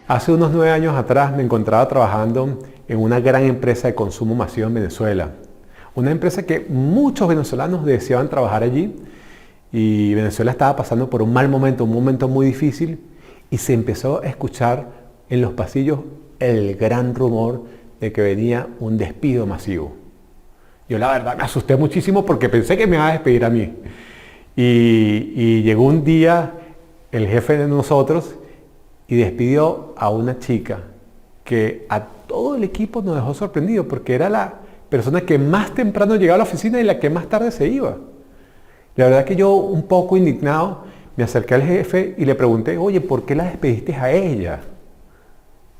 Hace unos 9 años atrás me encontraba trabajando en una gran empresa de consumo masivo en Venezuela. Una empresa que muchos venezolanos deseaban trabajar allí y Venezuela estaba pasando por un mal momento, un momento muy difícil y se empezó a escuchar en los pasillos el gran rumor de que venía un despido masivo. Yo la verdad me asusté muchísimo porque pensé que me iba a despedir a mí. Y llegó un día el jefe de nosotros y despidió a una chica que a todo el equipo nos dejó sorprendido porque era la persona que más temprano llegaba a la oficina y la que más tarde se iba. La verdad que yo, un poco indignado, me acerqué al jefe y le pregunté, oye, ¿por qué la despediste a ella?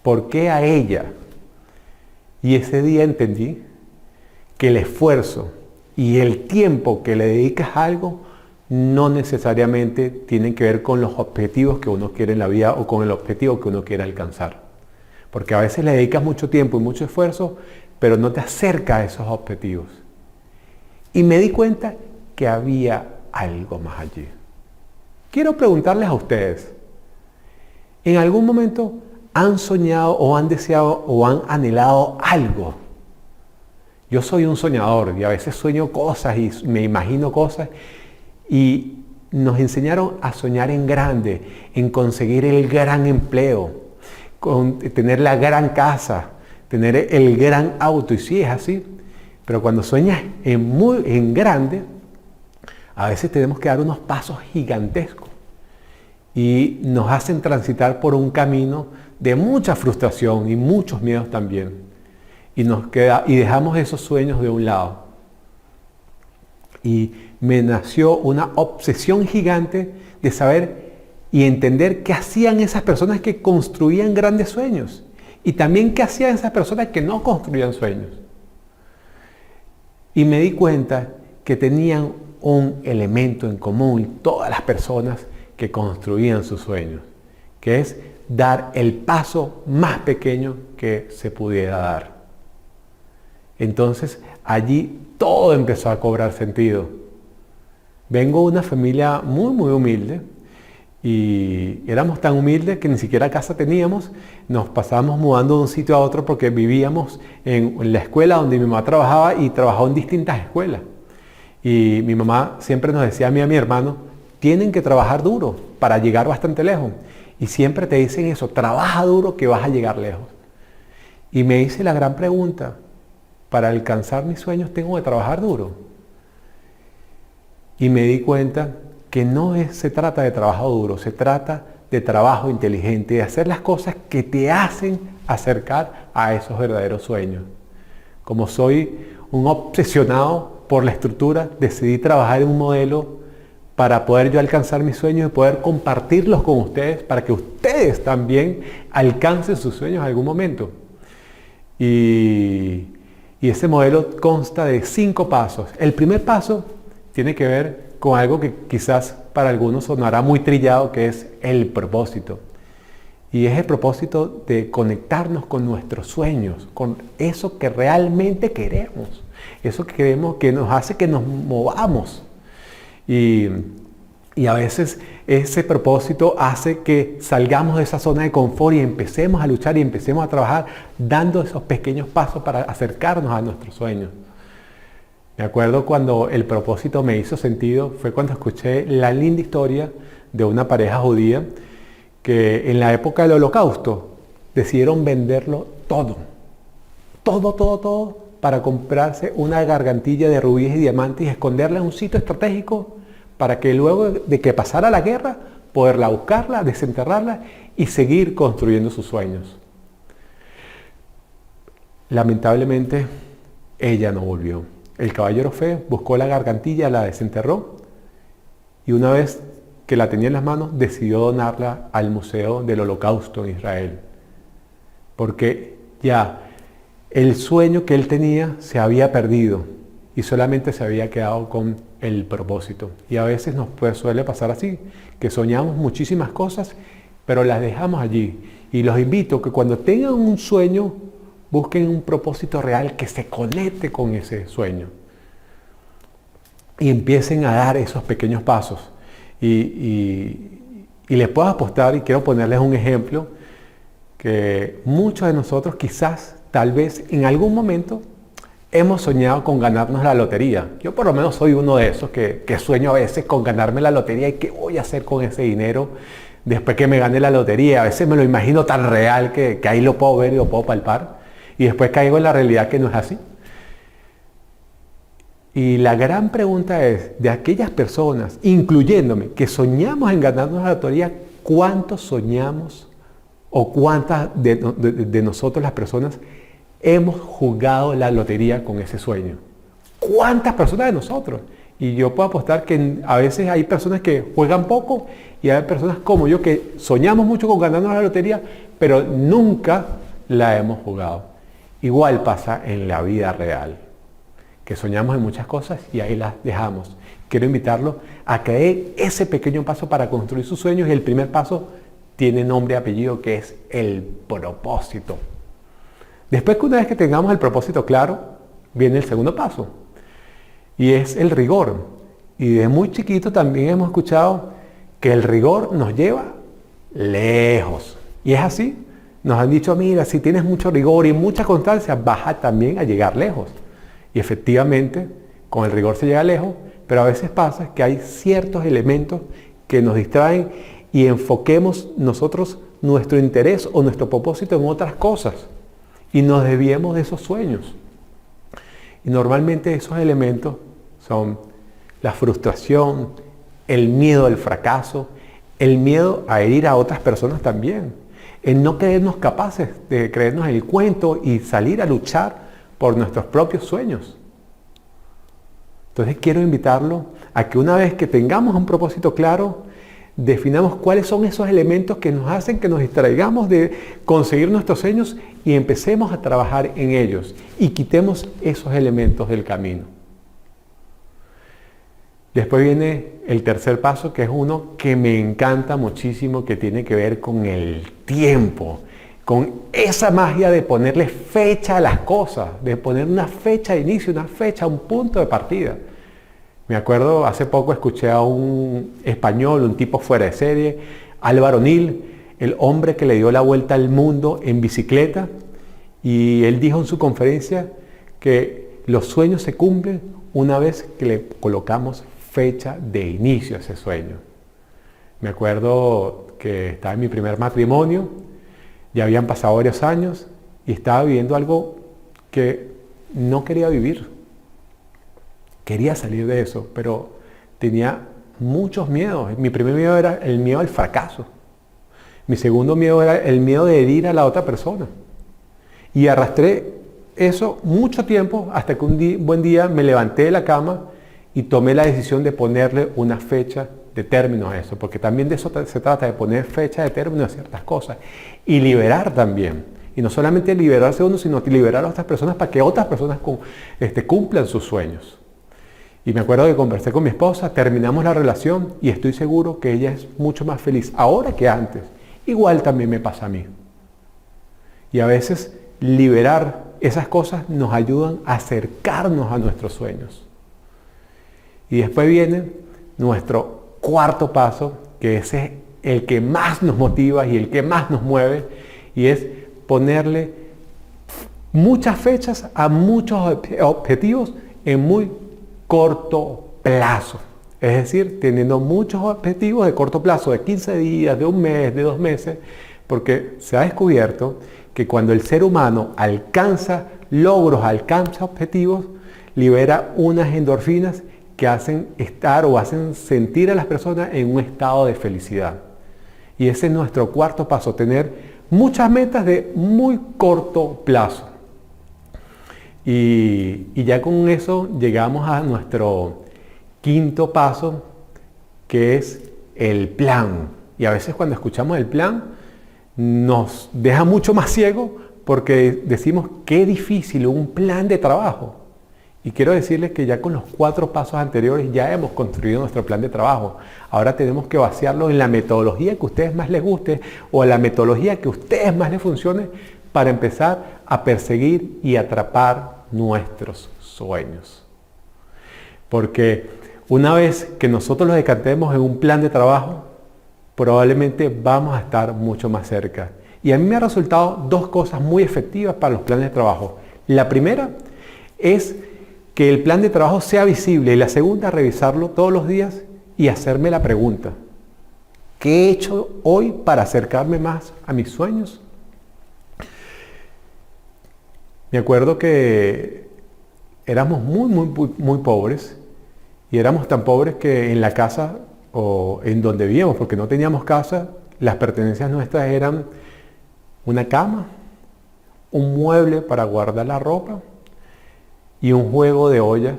¿Por qué a ella? Y ese día entendí que el esfuerzo y el tiempo que le dedicas a algo no necesariamente tienen que ver con los objetivos que uno quiere en la vida o con el objetivo que uno quiere alcanzar. Porque a veces le dedicas mucho tiempo y mucho esfuerzo, pero no te acerca a esos objetivos. Y me di cuenta que había algo más allí. Quiero preguntarles a ustedes, ¿en algún momento han soñado o han deseado o han anhelado algo? Yo soy un soñador y a veces sueño cosas y me imagino cosas y nos enseñaron a soñar en grande, en conseguir el gran empleo, con tener la gran casa, tener el gran auto, y sí es así, pero cuando sueñas en grande, a veces tenemos que dar unos pasos gigantescos y nos hacen transitar por un camino de mucha frustración y muchos miedos también. Y dejamos esos sueños de un lado. Y me nació una obsesión gigante de saber y entender qué hacían esas personas que construían grandes sueños y también qué hacían esas personas que no construían sueños. Y me di cuenta que tenían un elemento en común todas las personas que construían sus sueños, que es dar el paso más pequeño que se pudiera dar. Entonces allí todo empezó a cobrar sentido. Vengo de una familia muy humilde y éramos tan humildes que ni siquiera casa teníamos. Nos pasábamos mudando de un sitio a otro porque vivíamos en la escuela donde mi mamá trabajaba y trabajó en distintas escuelas. Y mi mamá siempre nos decía a mí y a mi hermano, tienen que trabajar duro para llegar bastante lejos. Y siempre te dicen eso, trabaja duro que vas a llegar lejos. Y me hice la gran pregunta, para alcanzar mis sueños tengo que trabajar duro. Y me di cuenta que se trata de trabajo duro, se trata de trabajo inteligente, de hacer las cosas que te hacen acercar a esos verdaderos sueños. Como soy un obsesionado por la estructura, decidí trabajar en un modelo para poder yo alcanzar mis sueños y poder compartirlos con ustedes para que ustedes también alcancen sus sueños en algún momento. Y ese modelo consta de 5 pasos. El primer paso tiene que ver con algo que quizás para algunos sonará muy trillado, que es el propósito. Y es el propósito de conectarnos con nuestros sueños, con eso que realmente queremos, eso que queremos, que nos hace que nos movamos. Y a veces ese propósito hace que salgamos de esa zona de confort y empecemos a luchar y empecemos a trabajar dando esos pequeños pasos para acercarnos a nuestros sueños. Me acuerdo cuando el propósito me hizo sentido, fue cuando escuché la linda historia de una pareja judía que en la época del Holocausto decidieron venderlo todo, para comprarse una gargantilla de rubíes y diamantes y esconderla en un sitio estratégico para que luego de que pasara la guerra, poderla buscarla, desenterrarla y seguir construyendo sus sueños. Lamentablemente, ella no volvió. El caballero fue, buscó la gargantilla, la desenterró y una vez que la tenía en las manos, decidió donarla al Museo del Holocausto en Israel. Porque ya el sueño que él tenía se había perdido y solamente se había quedado con el propósito. Y a veces nos suele pasar así, que soñamos muchísimas cosas, pero las dejamos allí. Y los invito a que cuando tengan un sueño, busquen un propósito real que se conecte con ese sueño. Y empiecen a dar esos pequeños pasos. Y les puedo apostar, y quiero ponerles un ejemplo, que muchos de nosotros quizás, tal vez en algún momento, hemos soñado con ganarnos la lotería. Yo por lo menos soy uno de esos que sueño a veces con ganarme la lotería y qué voy a hacer con ese dinero después que me gane la lotería. A veces me lo imagino tan real que ahí lo puedo ver y lo puedo palpar y después caigo en la realidad que no es así. Y la gran pregunta es, de aquellas personas, incluyéndome, que soñamos en ganarnos la lotería, ¿cuántos soñamos o cuántas de nosotros las personas hemos jugado la lotería con ese sueño? ¿Cuántas personas de nosotros? Y yo puedo apostar que a veces hay personas que juegan poco y hay personas como yo que soñamos mucho con ganarnos la lotería, pero nunca la hemos jugado. Igual pasa en la vida real, que soñamos en muchas cosas y ahí las dejamos. Quiero invitarlo a que dé ese pequeño paso para construir sus sueños y el primer paso tiene nombre y apellido, que es el propósito. Después que una vez que tengamos el propósito claro, viene el segundo paso y es el rigor. Y desde muy chiquito también hemos escuchado que el rigor nos lleva lejos. Y es así. Nos han dicho, mira, si tienes mucho rigor y mucha constancia, vas también a llegar lejos. Y efectivamente, con el rigor se llega lejos, pero a veces pasa que hay ciertos elementos que nos distraen y enfoquemos nosotros nuestro interés o nuestro propósito en otras cosas y nos desviemos de esos sueños. Y normalmente esos elementos son la frustración, el miedo al fracaso, el miedo a herir a otras personas también, el no creernos capaces de creernos el cuento y salir a luchar por nuestros propios sueños. Entonces quiero invitarlo a que una vez que tengamos un propósito claro, definamos cuáles son esos elementos que nos hacen que nos distraigamos de conseguir nuestros sueños y empecemos a trabajar en ellos y quitemos esos elementos del camino. Después viene el tercer paso, que es uno que me encanta muchísimo, que tiene que ver con el tiempo, con esa magia de ponerle fecha a las cosas, de poner una fecha de inicio, una fecha, un punto de partida. Me acuerdo, hace poco escuché a un español, un tipo fuera de serie, Álvaro Nil, el hombre que le dio la vuelta al mundo en bicicleta, y él dijo en su conferencia que los sueños se cumplen una vez que le colocamos fecha de inicio a ese sueño. Me acuerdo que estaba en mi primer matrimonio, ya habían pasado varios años y estaba viviendo algo que no quería vivir. Quería salir de eso, pero tenía muchos miedos. Mi primer miedo era el miedo al fracaso. Mi segundo miedo era el miedo de herir a la otra persona. Y arrastré eso mucho tiempo hasta que un buen día me levanté de la cama y tomé la decisión de ponerle una fecha de término a eso, porque también de eso se trata, de poner fecha de término a ciertas cosas y liberar también. Y no solamente liberarse uno, sino liberar a otras personas para que otras personas cumplan sus sueños. Y me acuerdo que conversé con mi esposa, terminamos la relación y estoy seguro que ella es mucho más feliz ahora que antes. Igual también me pasa a mí. Y a veces liberar esas cosas nos ayudan a acercarnos a nuestros sueños. Y después viene nuestro cuarto paso, que ese es el que más nos motiva y el que más nos mueve, y es ponerle muchas fechas a muchos objetivos en muy corto plazo. Es decir, teniendo muchos objetivos de corto plazo, de 15 días, de un mes, de 2 meses, porque se ha descubierto que cuando el ser humano alcanza logros, alcanza objetivos, libera unas endorfinas que hacen estar o hacen sentir a las personas en un estado de felicidad. Y ese es nuestro cuarto paso, tener muchas metas de muy corto plazo. Y ya con eso llegamos a nuestro quinto paso, que es el plan. Y a veces cuando escuchamos el plan nos deja mucho más ciegos porque decimos qué difícil un plan de trabajo. Y quiero decirles que ya con los 4 pasos anteriores ya hemos construido nuestro plan de trabajo. Ahora tenemos que vaciarlo en la metodología que a ustedes más les guste o en la metodología que a ustedes más les funcione para empezar a perseguir y atrapar nuestros sueños. Porque una vez que nosotros los decantemos en un plan de trabajo, probablemente vamos a estar mucho más cerca. Y a mí me han resultado dos cosas muy efectivas para los planes de trabajo. La primera es que el plan de trabajo sea visible y la segunda, revisarlo todos los días y hacerme la pregunta: ¿qué he hecho hoy para acercarme más a mis sueños? Me acuerdo que éramos muy pobres, y éramos tan pobres que en la casa o en donde vivíamos, porque no teníamos casa, las pertenencias nuestras eran una cama, un mueble para guardar la ropa y un juego de ollas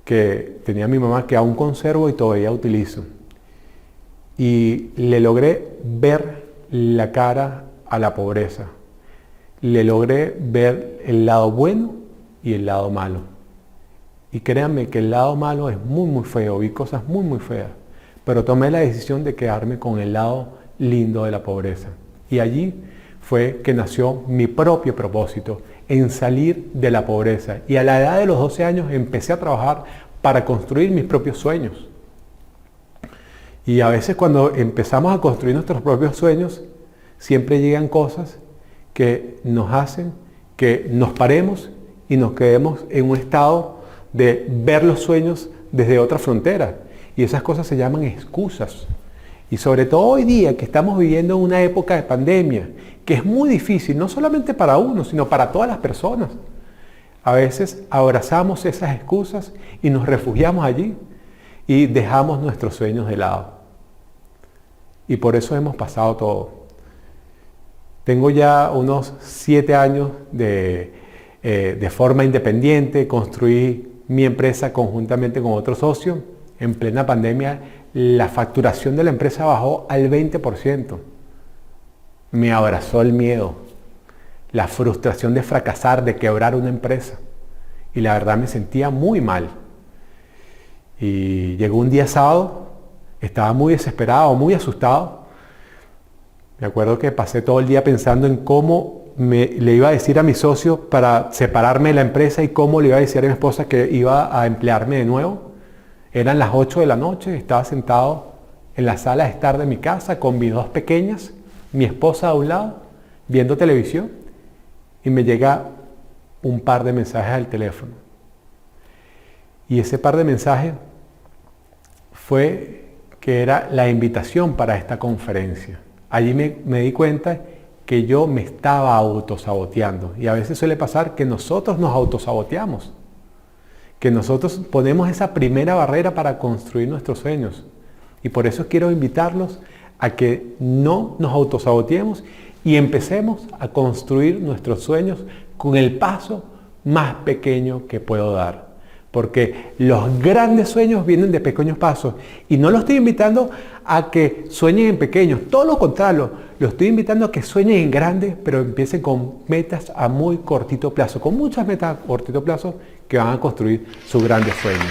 que tenía mi mamá, que aún conservo y todavía utilizo. Y le logré ver la cara a la pobreza. Le logré ver el lado bueno y el lado malo. Y créanme que el lado malo es muy feo, vi cosas muy feas. Pero tomé la decisión de quedarme con el lado lindo de la pobreza. Y allí fue que nació mi propio propósito, en salir de la pobreza. Y a la edad de los 12 años empecé a trabajar para construir mis propios sueños. Y a veces cuando empezamos a construir nuestros propios sueños, siempre llegan cosas que nos hacen que nos paremos y nos quedemos en un estado de ver los sueños desde otra frontera. Y esas cosas se llaman excusas. Y sobre todo hoy día que estamos viviendo una época de pandemia, que es muy difícil, no solamente para uno, sino para todas las personas. A veces abrazamos esas excusas y nos refugiamos allí y dejamos nuestros sueños de lado. Y por eso hemos pasado todo. Tengo ya unos 7 años de forma independiente, construí mi empresa conjuntamente con otro socio. En plena pandemia, la facturación de la empresa bajó al 20%. Me abrazó el miedo, la frustración de fracasar, de quebrar una empresa. Y la verdad me sentía muy mal. Y llegó un día sábado, estaba muy desesperado, muy asustado. Me acuerdo que pasé todo el día pensando en cómo le iba a decir a mi socio para separarme de la empresa y cómo le iba a decir a mi esposa que iba a emplearme de nuevo. Eran las 8 de la noche, estaba sentado en la sala de estar de mi casa con mis 2 pequeñas, mi esposa a un lado, viendo televisión, y me llega un par de mensajes al teléfono. Y ese par de mensajes fue que era la invitación para esta conferencia. Allí me di cuenta que yo me estaba autosaboteando. Y a veces suele pasar que nosotros nos autosaboteamos. Que nosotros ponemos esa primera barrera para construir nuestros sueños. Y por eso quiero invitarlos a que no nos autosaboteemos y empecemos a construir nuestros sueños con el paso más pequeño que puedo dar. Porque los grandes sueños vienen de pequeños pasos. Y no los estoy invitando a que sueñen en pequeños. Todo lo contrario, los estoy invitando a que sueñen en grandes, pero empiecen con metas a muy cortito plazo. Con muchas metas a cortito plazo que van a construir sus grandes sueños.